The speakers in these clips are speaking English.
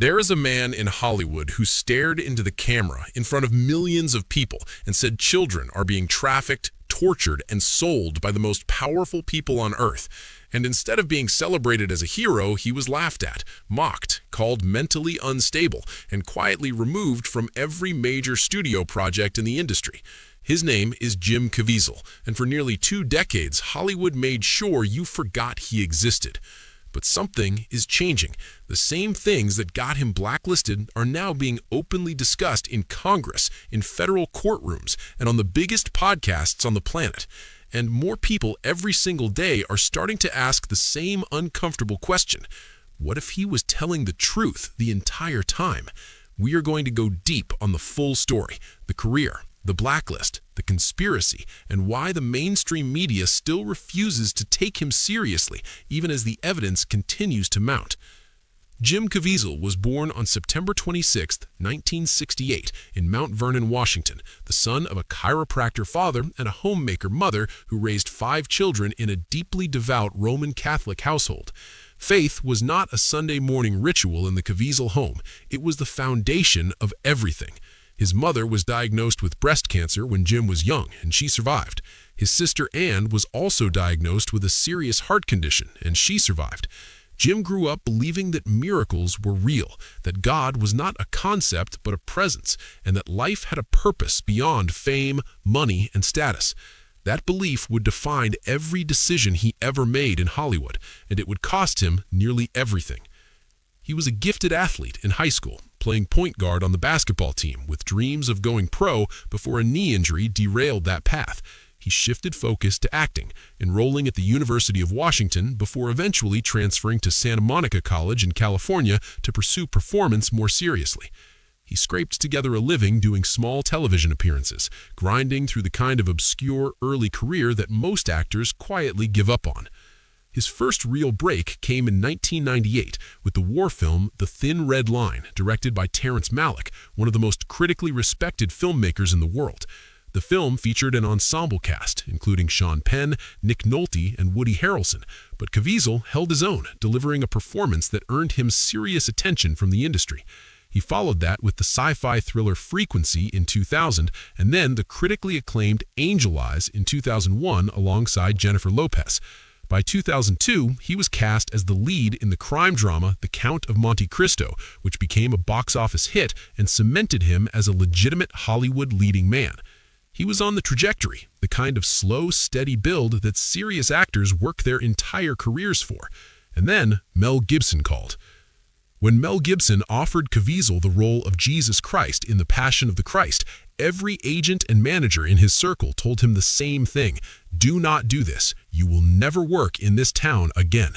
There is a man in Hollywood who stared into the camera in front of millions of people and said children are being trafficked, tortured, and sold by the most powerful people on earth. And instead of being celebrated as a hero, he was laughed at, mocked, called mentally unstable, and quietly removed from every major studio project in the industry. His name is Jim Caviezel, and for nearly 2 decades, Hollywood made sure you forgot he existed. But something is changing. The same things that got him blacklisted are now being openly discussed in Congress, in federal courtrooms, and on the biggest podcasts on the planet. And more people every single day are starting to ask the same uncomfortable question. What if he was telling the truth the entire time? We are going to go deep on the full story, the career, the blacklist, the conspiracy, and why the mainstream media still refuses to take him seriously, even as the evidence continues to mount. Jim Caviezel was born on September 26, 1968, in Mount Vernon, Washington, the son of a chiropractor father and a homemaker mother who raised 5 children in a deeply devout Roman Catholic household. Faith was not a Sunday morning ritual in the Caviezel home. It was the foundation of everything. His mother was diagnosed with breast cancer when Jim was young, and she survived. His sister Ann was also diagnosed with a serious heart condition, and she survived. Jim grew up believing that miracles were real, that God was not a concept but a presence, and that life had a purpose beyond fame, money, and status. That belief would define every decision he ever made in Hollywood, and it would cost him nearly everything. He was a gifted athlete in high school, playing point guard on the basketball team with dreams of going pro before a knee injury derailed that path. He shifted focus to acting, enrolling at the University of Washington before eventually transferring to Santa Monica College in California to pursue performance more seriously. He scraped together a living doing small television appearances, grinding through the kind of obscure early career that most actors quietly give up on. His first real break came in 1998 with the war film The Thin Red Line, directed by Terrence Malick, one of the most critically respected filmmakers in the world. The film featured an ensemble cast, including Sean Penn, Nick Nolte, and Woody Harrelson, but Caviezel held his own, delivering a performance that earned him serious attention from the industry. He followed that with the sci-fi thriller Frequency in 2000, and then the critically acclaimed Angel Eyes in 2001 alongside Jennifer Lopez. By 2002, he was cast as the lead in the crime drama The Count of Monte Cristo, which became a box office hit and cemented him as a legitimate Hollywood leading man. He was on the trajectory, the kind of slow, steady build that serious actors work their entire careers for. And then Mel Gibson called. When Mel Gibson offered Caviezel the role of Jesus Christ in The Passion of the Christ, every agent and manager in his circle told him the same thing. Do not do this. You will never work in this town again.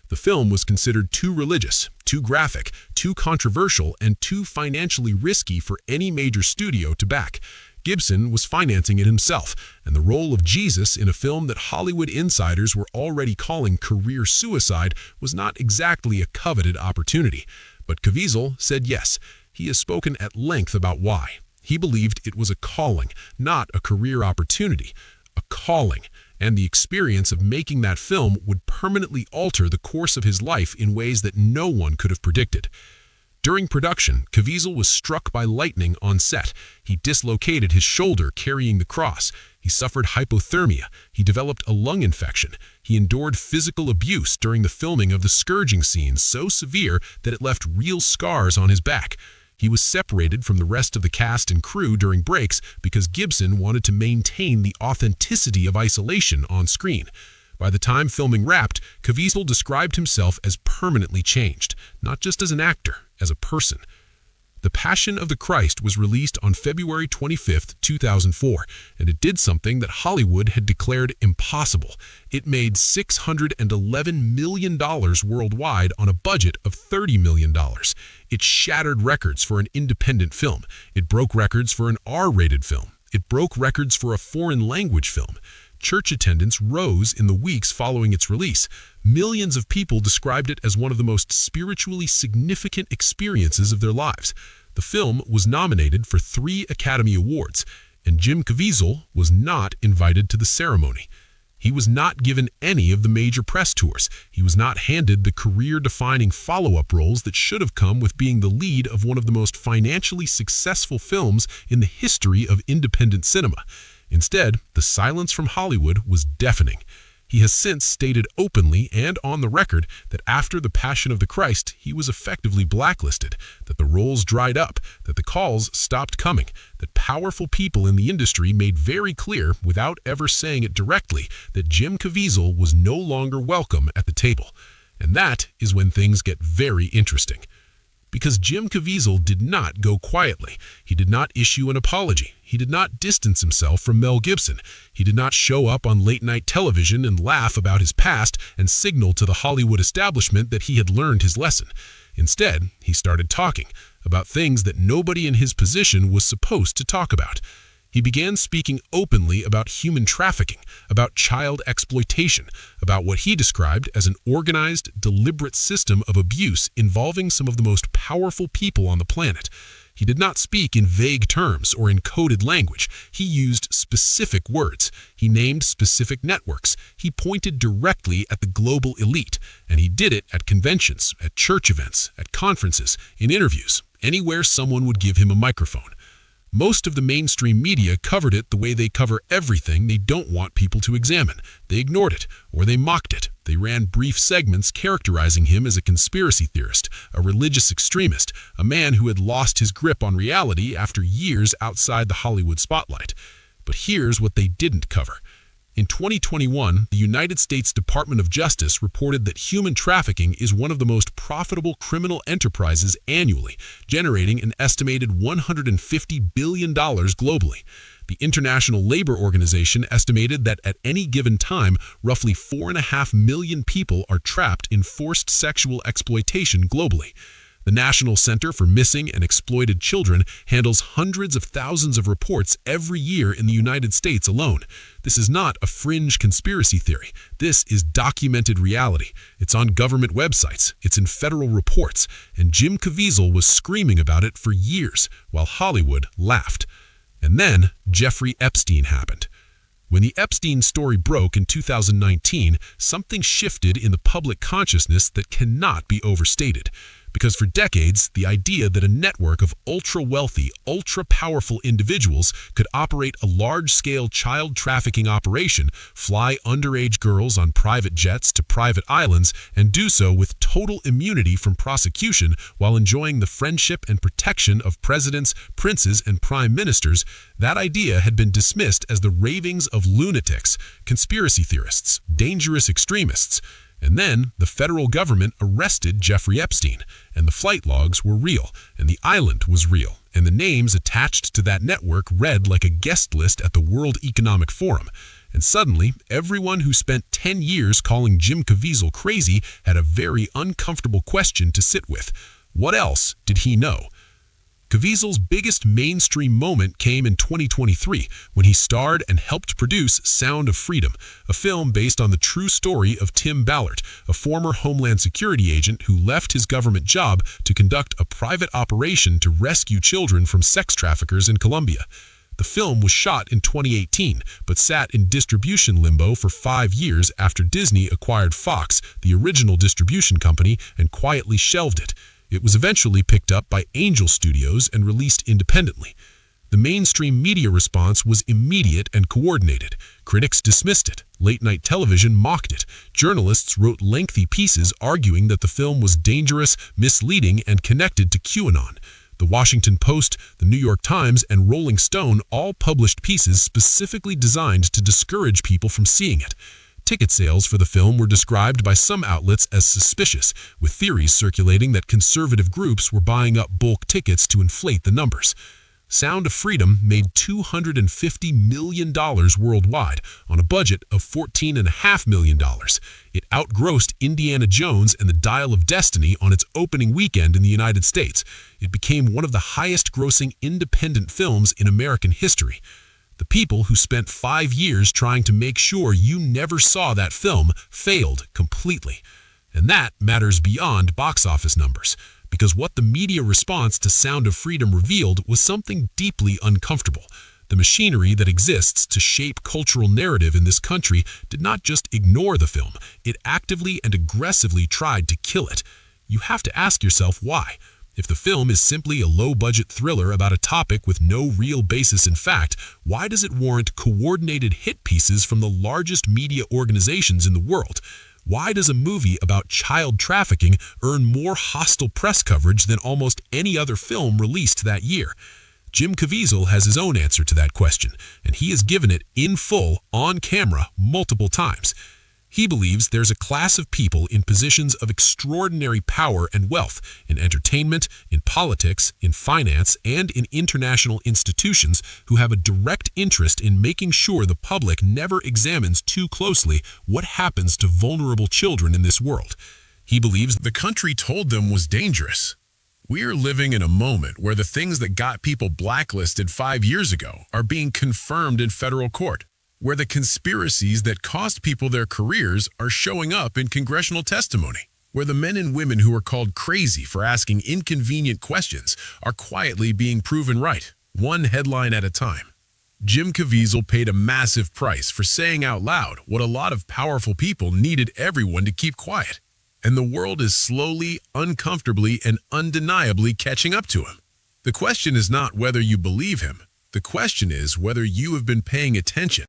The film was considered too religious, too graphic, too controversial, and too financially risky for any major studio to back. Gibson was financing it himself, and the role of Jesus in a film that Hollywood insiders were already calling career suicide was not exactly a coveted opportunity. But Caviezel said yes. He has spoken at length about why. He believed it was a calling, not a career opportunity. A calling, and the experience of making that film would permanently alter the course of his life in ways that no one could have predicted. During production, Caviezel was struck by lightning on set. He dislocated his shoulder carrying the cross. He suffered hypothermia. He developed a lung infection. He endured physical abuse during the filming of the scourging scenes so severe that it left real scars on his back. He was separated from the rest of the cast and crew during breaks because Gibson wanted to maintain the authenticity of isolation on screen. By the time filming wrapped, Caviezel described himself as permanently changed, not just as an actor, as a person. The Passion of the Christ was released on February 25, 2004, and it did something that Hollywood had declared impossible. It made $611 million worldwide on a budget of $30 million. It shattered records for an independent film. It broke records for an R-rated film. It broke records for a foreign language film. Church attendance rose in the weeks following its release. Millions of people described it as one of the most spiritually significant experiences of their lives. The film was nominated for 3 Academy Awards, and Jim Caviezel was not invited to the ceremony. He was not given any of the major press tours. He was not handed the career-defining follow-up roles that should have come with being the lead of one of the most financially successful films in the history of independent cinema. Instead, the silence from Hollywood was deafening. He has since stated openly and on the record that after The Passion of the Christ, he was effectively blacklisted, that the roles dried up, that the calls stopped coming, that powerful people in the industry made very clear, without ever saying it directly, that Jim Caviezel was no longer welcome at the table. And that is when things get very interesting. Because Jim Caviezel did not go quietly. He did not issue an apology. He did not distance himself from Mel Gibson. He did not show up on late-night television and laugh about his past and signal to the Hollywood establishment that he had learned his lesson. Instead, he started talking about things that nobody in his position was supposed to talk about. He began speaking openly about human trafficking, about child exploitation, about what he described as an organized, deliberate system of abuse involving some of the most powerful people on the planet. He did not speak in vague terms or in coded language. He used specific words. He named specific networks. He pointed directly at the global elite, and he did it at conventions, at church events, at conferences, in interviews, anywhere someone would give him a microphone. Most of the mainstream media covered it the way they cover everything they don't want people to examine. They ignored it, or they mocked it. They ran brief segments characterizing him as a conspiracy theorist, a religious extremist, a man who had lost his grip on reality after years outside the Hollywood spotlight. But here's what they didn't cover. In 2021, the United States Department of Justice reported that human trafficking is one of the most profitable criminal enterprises annually, generating an estimated $150 billion globally. The International Labor Organization estimated that at any given time, roughly 4.5 million people are trapped in forced sexual exploitation globally. The National Center for Missing and Exploited Children handles hundreds of thousands of reports every year in the United States alone. This is not a fringe conspiracy theory. This is documented reality. It's on government websites. It's in federal reports. And Jim Caviezel was screaming about it for years, while Hollywood laughed. And then Jeffrey Epstein happened. When the Epstein story broke in 2019, something shifted in the public consciousness that cannot be overstated. Because for decades, the idea that a network of ultra-wealthy, ultra-powerful individuals could operate a large-scale child trafficking operation, fly underage girls on private jets to private islands, and do so with total immunity from prosecution while enjoying the friendship and protection of presidents, princes, and prime ministers, that idea had been dismissed as the ravings of lunatics, conspiracy theorists, dangerous extremists. And then the federal government arrested Jeffrey Epstein, and the flight logs were real, and the island was real, and the names attached to that network read like a guest list at the World Economic Forum. And suddenly, everyone who spent 10 years calling Jim Caviezel crazy had a very uncomfortable question to sit with. What else did he know? Caviezel's biggest mainstream moment came in 2023 when he starred and helped produce Sound of Freedom, a film based on the true story of Tim Ballard, a former Homeland Security agent who left his government job to conduct a private operation to rescue children from sex traffickers in Colombia. The film was shot in 2018, but sat in distribution limbo for 5 years after Disney acquired Fox, the original distribution company, and quietly shelved it. It was eventually picked up by Angel Studios and released independently. The mainstream media response was immediate and coordinated. Critics dismissed it. Late-night television mocked it. Journalists wrote lengthy pieces arguing that the film was dangerous, misleading, and connected to QAnon. The Washington Post, the New York Times, and Rolling Stone all published pieces specifically designed to discourage people from seeing it. Ticket sales for the film were described by some outlets as suspicious, with theories circulating that conservative groups were buying up bulk tickets to inflate the numbers. Sound of Freedom made $250 million worldwide on a budget of $14.5 million. It outgrossed Indiana Jones and the Dial of Destiny on its opening weekend in the United States. It became one of the highest-grossing independent films in American history. The people who spent 5 years trying to make sure you never saw that film failed completely. And that matters beyond box office numbers, because what the media response to Sound of Freedom revealed was something deeply uncomfortable. The machinery that exists to shape cultural narrative in this country did not just ignore the film, it actively and aggressively tried to kill it. You have to ask yourself why. If the film is simply a low-budget thriller about a topic with no real basis in fact, why does it warrant coordinated hit pieces from the largest media organizations in the world? Why does a movie about child trafficking earn more hostile press coverage than almost any other film released that year? Jim Caviezel has his own answer to that question, and he has given it in full, on camera, multiple times. He believes there's a class of people in positions of extraordinary power and wealth in entertainment, in politics, in finance, and in international institutions who have a direct interest in making sure the public never examines too closely what happens to vulnerable children in this world. He believes the country told them was dangerous. We're living in a moment where the things that got people blacklisted 5 years ago are being confirmed in federal court, where the conspiracies that cost people their careers are showing up in congressional testimony, where the men and women who are called crazy for asking inconvenient questions are quietly being proven right, one headline at a time. Jim Caviezel paid a massive price for saying out loud what a lot of powerful people needed everyone to keep quiet. And the world is slowly, uncomfortably, and undeniably catching up to him. The question is not whether you believe him. The question is whether you have been paying attention.